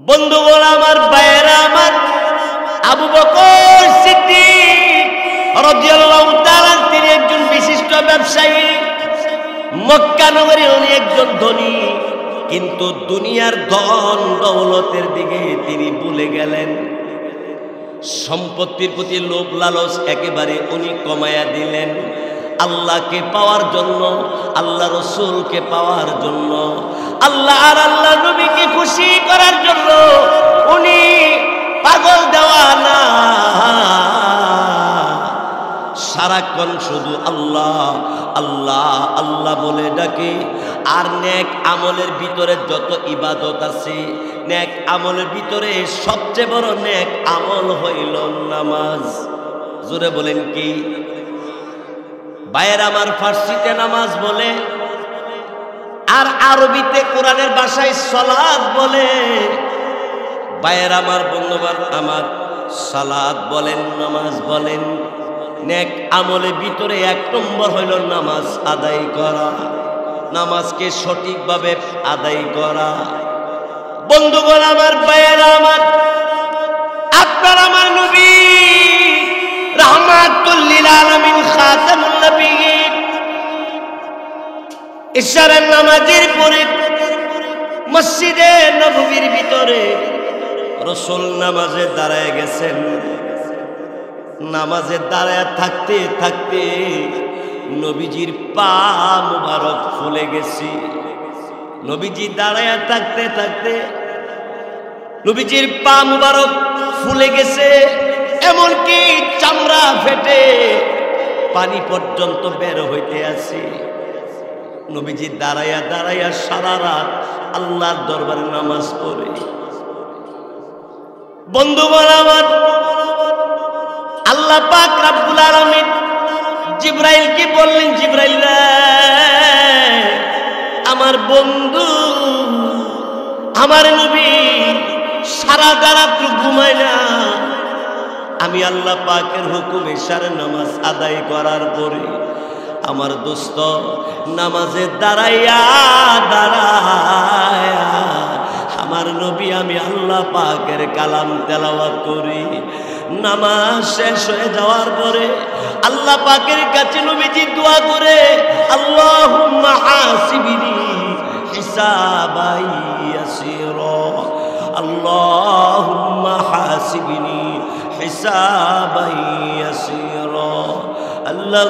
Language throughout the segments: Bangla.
বন্ধুগণ আমার, ভাইয়েরা আমার, আবু বকর সিদ্দিক রাদিয়াল্লাহু তাআলা তিনি একজন বিশিষ্ট ব্যবসায়ী। মক্কা নগরী উনি একজন ধনী, কিন্তু দুনিয়ার ধন দৌলতের দিকে তিনি ভুলে গেলেন। সম্পত্তির প্রতি লোভ লালচ একেবারে উনি কমায়া দিলেন। আল্লাহকে পাওয়ার জন্য, আল্লাহ রসুলকে পাওয়ার জন্য, আল্লাহ আর আল্লাহ নবীকে খুশি করার জন্য উনি পাগল দেওয়ানা, সারাক্ষণ শুধু আল্লাহ আল্লাহ আল্লাহ বলে ডাকে। আর নেক আমলের ভিতরে যত ইবাদত আছে, নেক আমলের ভিতরে সবচেয়ে বড় নেক আমল হইল নামাজ। জোরে বলেন কি? ভাইয়ের আমার, ফার্সিতে নামাজ বলে, আর আরবিতে কোরআনের ভাষায় সালাত বলে। ভাইয়ের আমার, বন্ধুবান আমার, সালাত বলেন, নামাজ বলেন, নেক আমলের ভিতরে এক নম্বর হইল নামাজ আদায় করা, নামাজকে সঠিকভাবে আদায় করা। বন্ধুগণ আমার, ভাইয়েরা আমার, আপনার আমার নবী রাহমাতুল লিল আলামিন খাতামুন নবিয়্যিন ইশারের নামাজের পরে মসজিদে নববীর ভিতরে রাসূল নামাজে দাঁড়ায় গেছেন। নামাজে দাঁড়ায় থাকতে থাকতে নবীজির পা মুবারক ফুলে গেছে। নবীজি দাঁড়ায় থাকতে থাকতে নবীজির পা মুবারক ফুলে গেছে, এমনকি চামড়া ফেটে পানি পর্যন্ত বের হইতে আছে। নবীজি দাঁড়াইয়া দাঁড়াইয়া সারা রাত আল্লাহর দরবারে নামাজ পড়ে। বন্ধুগণ আমার, আল্লাহ পাক রব্বুল আলামিন জিবরাইলকে বললেন, জিবরাইল রে, আমার বন্ধু আমার নবী সারা রাত ঘুমায় না। আমি আল্লাহ পাকের হুকুম ইশারের নামাজ আদায় করার পরে আমার দোস্ত নামাজে দাঁড়াইয়া দাঁড়ায়া আমার নবী আমি আল্লাহ পাকের কালাম তেলাওয়াত করি। নামাজ শেষ হয়ে যাওয়ার পরে আল্লাহ পাকের কাছে নবীজি দোয়া করে, আল্লাহুম্মা হাসিবিনি হিসাবাই ইয়াসীরা, আল্লাহুম্মা হাসিবিনি হিসাবাই ইয়াসীরা। আল্লাহ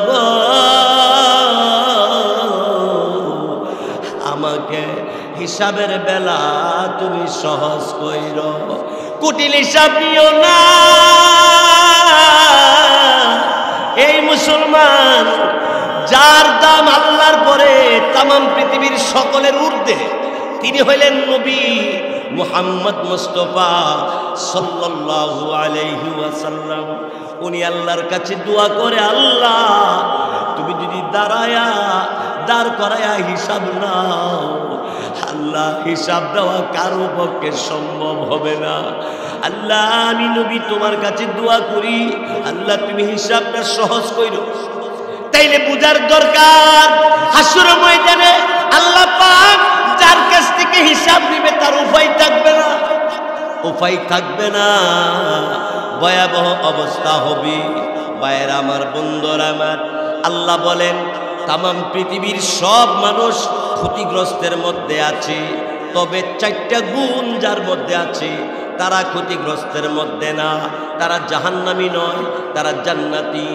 আমাকে হিসাবের বেলা তুমি সহজ কইরো, কুটিল হিসাব নিও না। এই মুসলমান, যার দাম আল্লাহর পরে তামাম পৃথিবীর সকলের ঊর্ধ্বে, তিনি হইলেন নবী মুহাম্মদ মুস্তাফা সাল্লাল্লাহু আলাইহি ওয়াসাল্লাম। উনি আল্লাহর কাছে দোয়া করে, আল্লাহ তুমি যদি দাঁড় করায়া হিসাব নাও, আল্লাহ হিসাব দেওয়া কারো পক্ষে সম্ভব হবে না। আল্লাহ আমি নবী তোমার কাছে দোয়া করি, আল্লাহ তুমি হিসাবটা সহজ কইরো। তাইলে বুঝার দরকার, হাসর ময়দানে আল্লাহ পাক যার কাছ থেকে হিসাব নিবে তার উপায় থাকবে না, উপায় থাকবে না, ভয়াবহ অবস্থা হবে। ভাইয়েরা আমার, বন্ধুরা আমার, আল্লাহ বলেন তামাম পৃথিবীর সব মানুষ ক্ষতিগ্রস্তের মধ্যে আছে, তবে 4টা গুণ যার মধ্যে আছে তারা ক্ষতিগ্রস্তের মধ্যে না, তারা জাহান্নামী নয়, তারা জান্নাতি।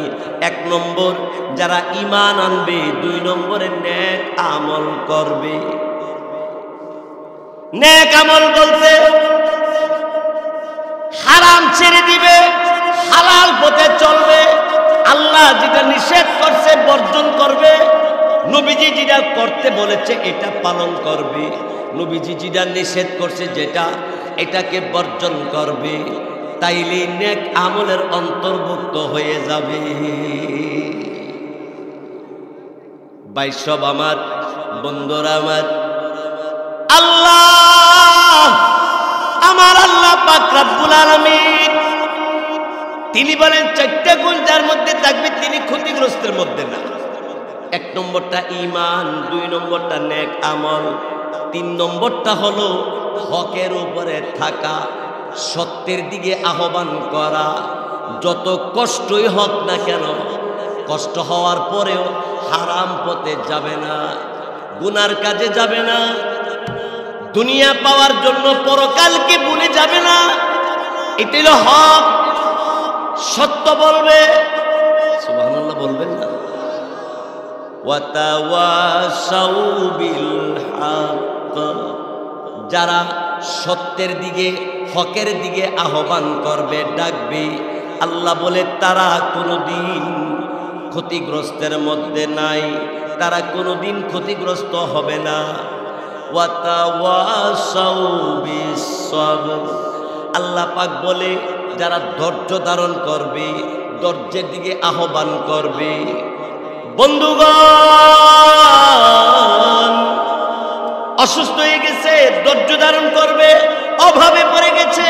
1 নম্বর যারা ঈমান আনবে, 2 নম্বরে নেক আমল করবে। নেক আমল বলতে হারাম ছেড়ে দিবে, হালাল পথে চলবে, আল্লাহ যেটা নিষেধ করছে বর্জন করবে, নবীজি যেটা করতে বলেছে এটা পালন করবে, নবীজি যেটা নিষেধ করছে যেটা এটাকে বর্জন করবে। তাইলে নেক আমলের অন্তর্ভুক্ত হয়ে যাবে। বাইসব আমার, বন্ধুরা আমার, আল্লাহ আমার আল্লাহ পাক রব্বুল আলামিন তিনি বলেন 4টা গুণ যার মধ্যে থাকবে তিনি ক্ষতিগ্রস্তের মধ্যে না। 1 নম্বরটা ঈমান, 2 নম্বরটা নেক আমল, 3 নম্বরটা হলো হকের উপরে থাকা, সত্যের দিকে আহ্বান করা। যত কষ্টই হোক না কেন, কষ্ট হওয়ার পরেও হারাম পথে যাবে না, গুনার কাজে যাবে না, দুনিয়া পাওয়ার জন্য পরকালকে ভুলে যাবে না। এটি হলো হক, সত্য বলবে। সুবহানাল্লাহ বলবেন না? ওয়াতাওয়াসাউ বিল হক, যারা সত্যের দিকে হকের দিকে আহ্বান করবে, ডাকবে, আল্লাহ বলে তারা কোনোদিন ক্ষতিগ্রস্তের মধ্যে নাই, তারা কোনোদিন ক্ষতিগ্রস্ত হবে না। ওয়াতাওয়াসাউ বিস সবর, আল্লাহ পাক বলে যারা ধৈর্য ধারণ করবে, ধৈর্যের দিকে আহ্বান করবে। বন্ধুগণ, অসুস্থ হয়ে গেছে, ধৈর্য ধারণ করবে। অভাবে পড়ে গেছে,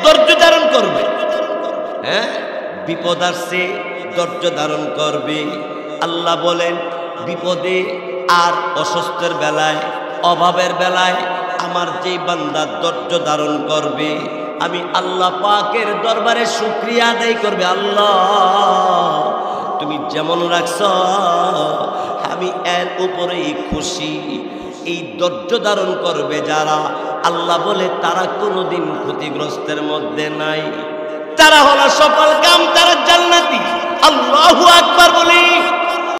ধৈর্য ধারণ করবে। হ্যাঁ, বিপদ আসছে, ধৈর্য ধারণ করবে। আল্লাহ বলেন বিপদে আর অসুস্থের বেলায়, অভাবের বেলায় আমার যেই বান্দা ধৈর্য ধারণ করবে, আমি আল্লাহ পাকের দরবারে শুকরিয়া আদায় করবে। আল্লাহ তুমি যেমন রাখছ আমি এর উপরেই খুশি। এই ধৈর্য ধারণ করবে যারা, আল্লাহ বলে তারা কোনোদিন ক্ষতিগ্রস্তের মধ্যে নাই, তারা হলো সফল কাম, তারা জান্নাতি। আল্লাহু আকবার বলি।